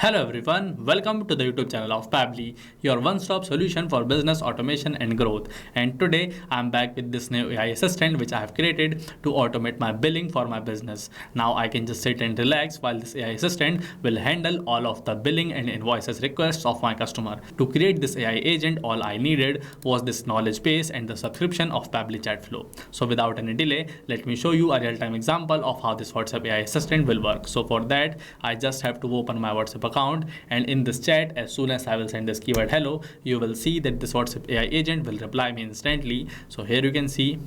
Hello everyone, welcome to the YouTube channel of Pabbly, your one-stop solution for business automation and growth. And today I'm back with this new AI assistant which I have created to automate my billing for my business. Now I can just sit and relax while this AI assistant will handle all of the billing and invoices requests of my customer. To create this AI agent, all I needed was this knowledge base and the subscription of Pabbly Chatflow. So without any delay, let me show you a real-time example of how this WhatsApp AI assistant will work. So for that, I just have to open my WhatsApp account, and in this chat, as soon as I will send this keyword hello, you will see that this WhatsApp AI agent will reply me instantly. So here you can see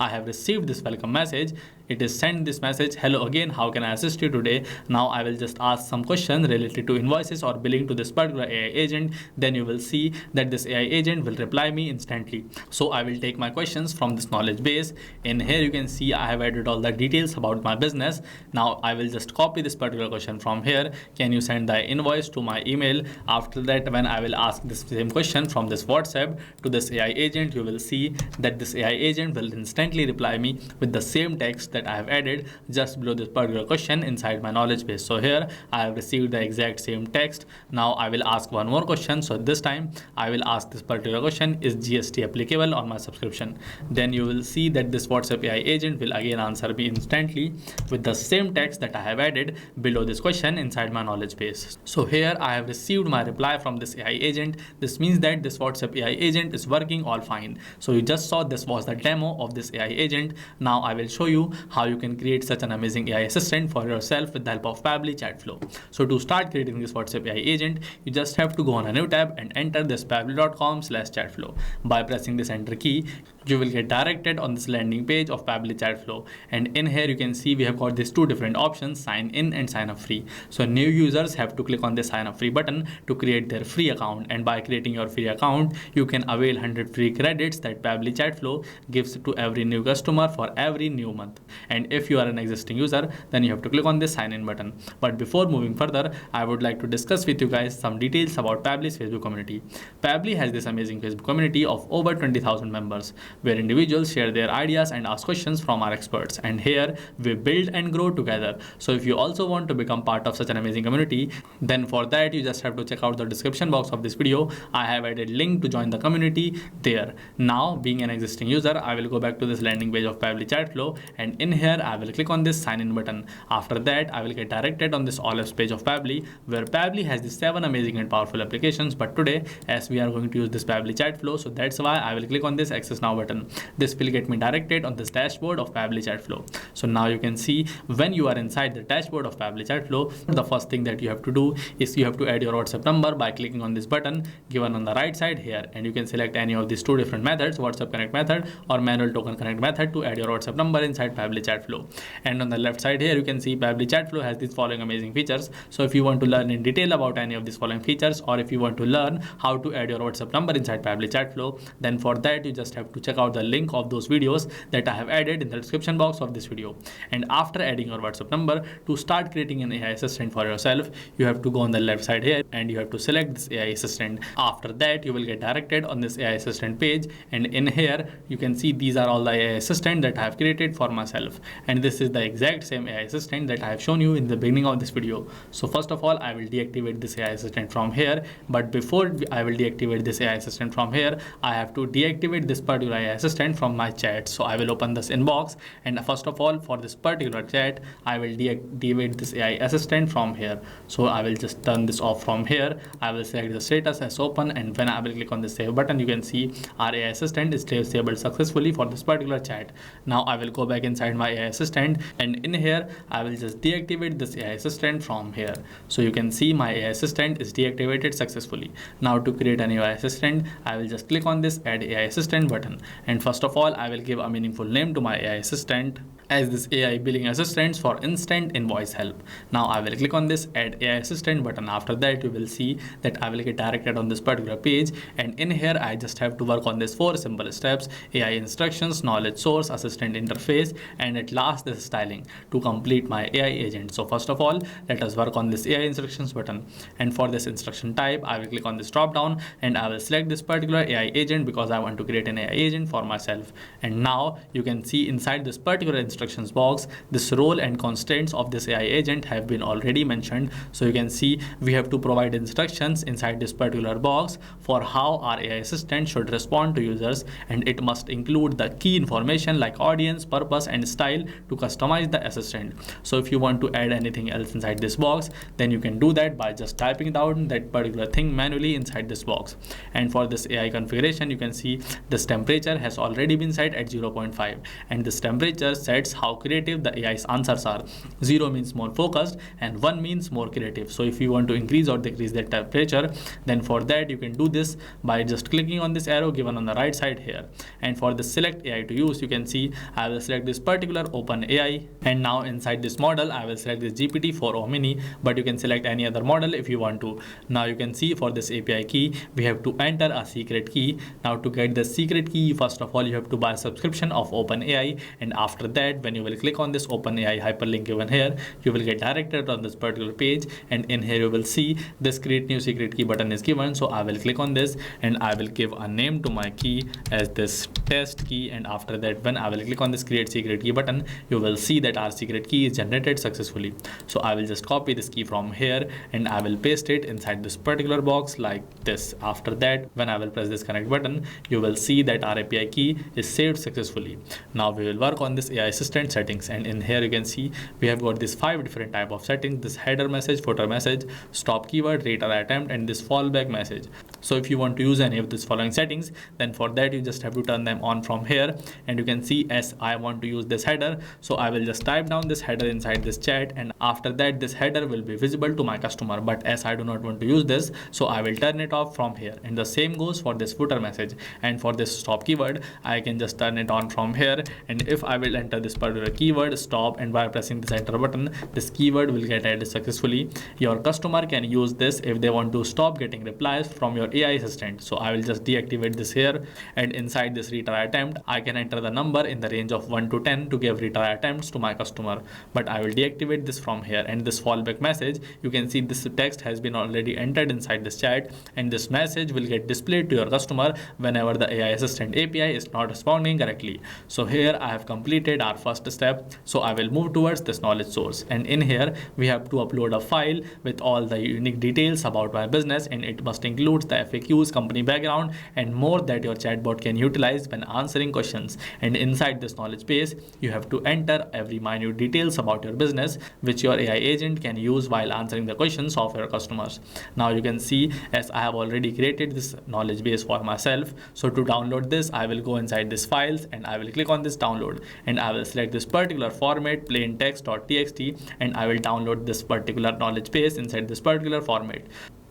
I have received this welcome message. It is sent this message, hello again, how can I assist you today? Now I will just ask some questions related to invoices or billing to this particular AI agent. Then you will see that this AI agent will reply me instantly. So I will take my questions from this knowledge base. In here you can see I have added all the details about my business. Now I will just copy this particular question from here. Can you send the invoice to my email? After that, when I will ask this same question from this WhatsApp to this AI agent, you will see that this AI agent will instantly reply me with the same text that I have added just below this particular question inside my knowledge base. So here I have received the exact same text. Now I will ask one more question. So this time I will ask this particular question, is GST applicable on my subscription? Then you will see that this WhatsApp AI agent will again answer me instantly with the same text that I have added below this question inside my knowledge base. So here I have received my reply from this AI agent. This means that this WhatsApp AI agent is working all fine. So you just saw this was the demo of this AI agent. Now I will show you how you can create such an amazing AI assistant for yourself with the help of Pabbly Chatflow. So to start creating this WhatsApp AI agent, you just have to go on a new tab and enter this pabbly.com/chatflow. By pressing this enter key, you will get directed on this landing page of Pabbly Chatflow. And in here you can see we have got these two different options, sign in and sign up free. So new users have to click on the sign up free button to create their free account. And by creating your free account, you can avail 100 free credits that Pabbly Chatflow gives to every new customer for every new month. And if you are an existing user, then you have to click on this sign in button. But before moving further, I would like to discuss with you guys some details about Pabbly's Facebook community. Pabbly has this amazing Facebook community of over 20,000 members, where individuals share their ideas and ask questions from our experts. And here we build and grow together. So if you also want to become part of such an amazing community, then for that you just have to check out the description box of this video. I have added link to join the community there. Now, being an existing user, I will go back to this landing page of Pabbly Chatflow, and in here I will click on this sign in button. After that, I will get directed on this all apps page of Pabbly, where Pabbly has these 7 amazing and powerful applications. But today, as we are going to use this Pabbly Chatflow, so that's why I will click on this access now button. This will get me directed on this dashboard of Pabbly Chatflow. So now you can see when you are inside the dashboard of Pabbly Chatflow, the first thing that you have to do is you have to add your WhatsApp number by clicking on this button given on the right side here, and you can select any of these two different methods, WhatsApp Connect method or manual token connect method, to add your WhatsApp number inside Pabbly Chatflow. And on the left side here you can see Pabbly Chatflow has these following amazing features. So if you want to learn in detail about any of these following features, or if you want to learn how to add your WhatsApp number inside Pabbly Chatflow, then for that you just have to check out the link of those videos that I have added in the description box of this video. And after adding your WhatsApp number, to start creating an AI assistant for yourself, you have to go on the left side here and you have to select this AI assistant. After that, you will get directed on this AI assistant page, and in here you can see these are all the AI assistant that I have created for myself, and this is the exact same AI assistant that I have shown you in the beginning of this video. So first of all, I will deactivate this AI assistant from here, but before I will deactivate this AI assistant from here, I have to deactivate this particular AI assistant from my chat. So I will open this inbox, and first of all, for this particular chat, I will deactivate this AI assistant from here. So I will just turn this off from here. I will select the status as open, and when I will click on the save button, you can see our AI assistant is disabled successfully for this particular chat. Now I will go back inside my AI assistant, and in here I will just deactivate this AI assistant from here. So you can see my AI assistant is deactivated successfully. Now to create a new AI assistant, I will just click on this add AI assistant button, and first of all I will give a meaningful name to my AI assistant as this AI billing assistants for instant invoice help. Now I will click on this add AI assistant button. After that, you will see that I will get directed on this particular page, and in here I just have to work on this 4 simple steps: AI instructions, knowledge source, assistant interface, and at last this styling to complete my AI agent. So first of all, let us work on this AI instructions button, and for this instruction type, I will click on this drop down and I will select this particular AI agent because I want to create an AI agent for myself. And now you can see inside this particular instructions box, this role and constraints of this AI agent have been already mentioned. So you can see we have to provide instructions inside this particular box for how our AI assistant should respond to users, and it must include the key information like audience, purpose and style to customize the assistant. So if you want to add anything else inside this box, then you can do that by just typing down that particular thing manually inside this box. And for this AI configuration, you can see this temperature has already been set at 0.5, and this temperature sets how creative the AI's answers are. 0 means more focused and 1 means more creative. So if you want to increase or decrease the temperature, then for that you can do this by just clicking on this arrow given on the right side here. And for the select AI to use, you can see I will select this particular open AI, and now inside this model I will select this GPT-4o mini, but you can select any other model if you want to. Now you can see for this API key we have to enter a secret key. Now to get the secret key, first of all you have to buy a subscription of OpenAI, and after that when you will click on this OpenAI hyperlink given here, you will get directed on this particular page, and in here you will see this create new secret key button is given. So I will click on this and I will give a name to my key as this test key, and after that when I will click on this create secret key button, you will see that our secret key is generated successfully. So I will just copy this key from here and I will paste it inside this particular box like this. After that when I will press this connect button, you will see that our API key is saved successfully. Now we will work on this AI assistant settings, and in here you can see we have got these 5 different type of settings: this header message, footer message, stop keyword, retry attempt, and this fallback message. So if you want to use any of these following settings, then for that you just have to turn them on from here. And you can see as I want to use this header, so I will just type down this header inside this chat, and after that this header will be visible to my customer. But as I do not want to use this, so I will turn it off from here. And the same goes for this footer message, and for this stop keyword I can just turn it on from here. And if I will enter this particular keyword stop, and by pressing this enter button, this keyword will get added successfully. Your customer can use this if they want to stop getting replies from your AI assistant. So I will just deactivate this here, and inside this retry attempt I can enter the number in the range of 1 to 10 to give retry attempts to my customer, but I will deactivate this from here. And this fallback message, you can see this text has been already entered inside this chat, and this message will get displayed to your customer whenever the AI assistant API is not responding correctly. So here I have completed our first step. So I will move towards this knowledge source, and in here we have to upload a file with all the unique details about my business, and it must include the FAQs, company background, and more that your chatbot can utilize when answering questions. And inside this knowledge base you have to enter every minute details about your business which your AI agent can use while answering the questions of your customers. Now you can see as I have already created this knowledge base for myself. So to download this, I will go inside this files and I will click on this download, and I will select this particular format plain text.txt, and I will download this particular knowledge base inside this particular format.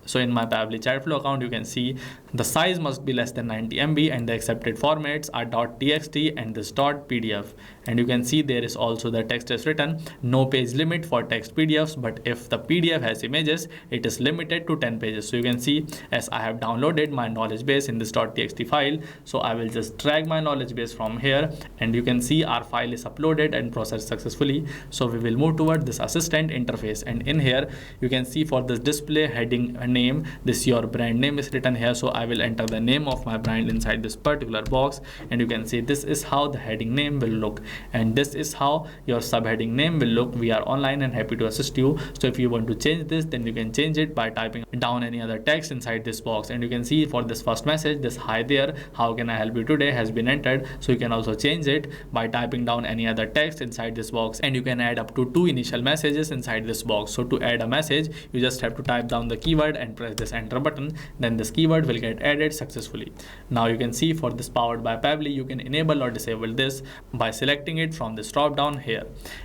So in my Pabbly Chatflow account, you can see the size must be less than 90 MB and the accepted formats are .txt and this .pdf. And you can see there is also the text is written, no page limit for text PDFs, but if the PDF has images, it is limited to 10 pages. So you can see as I have downloaded my knowledge base in this .txt file, so I will just drag my knowledge base from here, and you can see our file is uploaded and processed successfully. So we will move toward this assistant interface, and in here you can see for this display heading name, this your brand name is written here. So I will enter the name of my brand inside this particular box, and you can see this is how the heading name will look, and this is how your subheading name will look. We are online and happy to assist you. So if you want to change this, then you can change it by typing down any other text inside this box. And you can see for this first message, this hi there, how can I help you today has been entered. So you can also change it by typing down any other text inside this box, and you can add up to 2 initial messages inside this box. So to add a message, you just have to type down the keyword and press this enter button, then this keyword will get added successfully. Now you can see for this powered by Pabbly, you can enable or disable this by selecting it from this drop down here.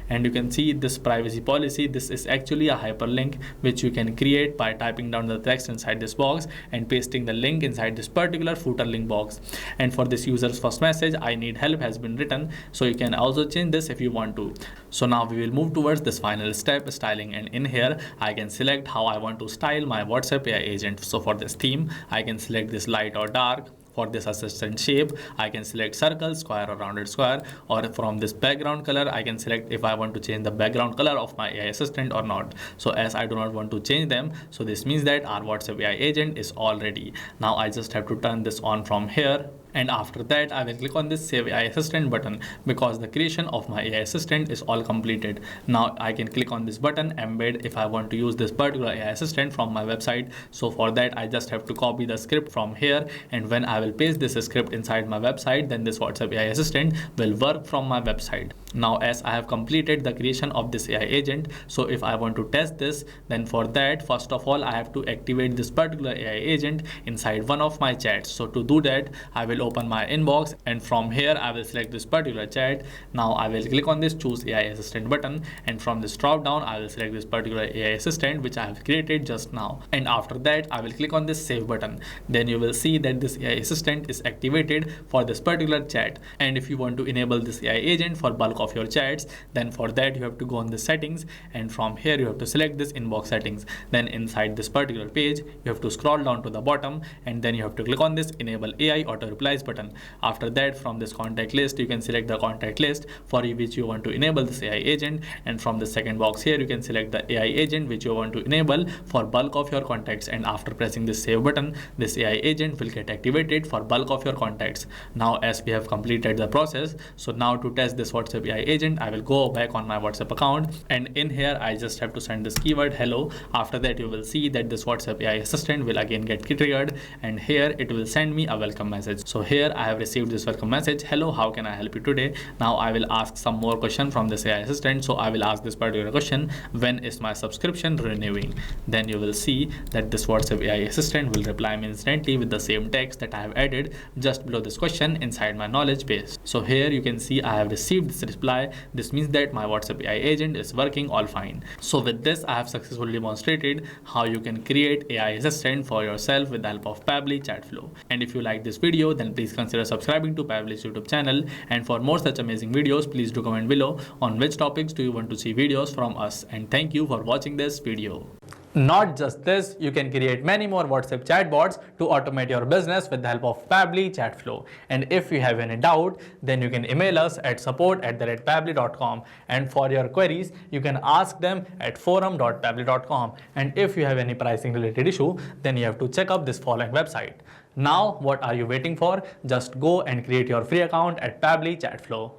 And you can see this privacy policy, this is actually a hyperlink which you can create by typing down the text inside this box and pasting the link inside this particular footer link box. And for this user's first message, I need help has been written, so you can also change this if you want to. So now we will move towards this final step, styling, and in here I can select how I want to style my WhatsApp AI agent. So for this theme, I can select this light or dark. For this assistant shape, I can select circle, square, or rounded square, or from this background color, I can select if I want to change the background color of my AI assistant or not. So as I do not want to change them, so this means that our WhatsApp AI agent is all ready. Now I just have to turn this on from here. And after that, I will click on this Save AI Assistant button because the creation of my AI Assistant is all completed. Now I can click on this button, Embed, if I want to use this particular AI Assistant from my website. So for that, I just have to copy the script from here, and when I will paste this script inside my website, then this WhatsApp AI Assistant will work from my website. Now, as I have completed the creation of this AI agent, so if I want to test this, then for that, first of all, I have to activate this particular AI agent inside one of my chats. So to do that, I will open my inbox, and from here I will select this particular chat. Now I will click on this choose AI assistant button, and from this drop down I will select this particular AI assistant which I have created just now, and after that I will click on this save button. Then you will see that this AI assistant is activated for this particular chat. And if you want to enable this AI agent for bulk of your chats, then for that you have to go on the settings, and from here you have to select this inbox settings. Then inside this particular page you have to scroll down to the bottom, and then you have to click on this enable AI auto replies button. After that, from this contact list you can select the contact list for which you want to enable this AI agent, and from the second box here you can select the AI agent which you want to enable for bulk of your contacts. And after pressing this save button, this AI agent will get activated for bulk of your contacts. Now as we have completed the process, so now to test this WhatsApp AI agent, I will go back on my WhatsApp account, and in here I just have to send this keyword hello. After that you will see that this WhatsApp AI assistant will again get triggered, and here it will send me a welcome message. So here I have received this welcome message, hello, how can I help you today? Now I will ask some more question from this AI assistant. So I will ask this particular question, when is my subscription renewing? Then you will see that this WhatsApp AI assistant will reply me instantly with the same text that I have added just below this question inside my knowledge base. So here you can see I have received this reply. This means that my WhatsApp AI agent is working all fine. So with this I have successfully demonstrated how you can create AI assistant for yourself with the help of Pabbly Chatflow. And if you like this video, then please consider subscribing to Pabbly's YouTube channel, and for more such amazing videos, please do comment below on which topics do you want to see videos from us. And thank you for watching this video. Not just this, you can create many more WhatsApp chatbots to automate your business with the help of Pabbly Chatflow. And if you have any doubt, then you can email us at support@pabbly.com, and for your queries you can ask them at forum.pabbly.com. And if you have any pricing related issue, then you have to check up this following website. Now what are you waiting for? Just go and create your free account at Pabbly Chatflow.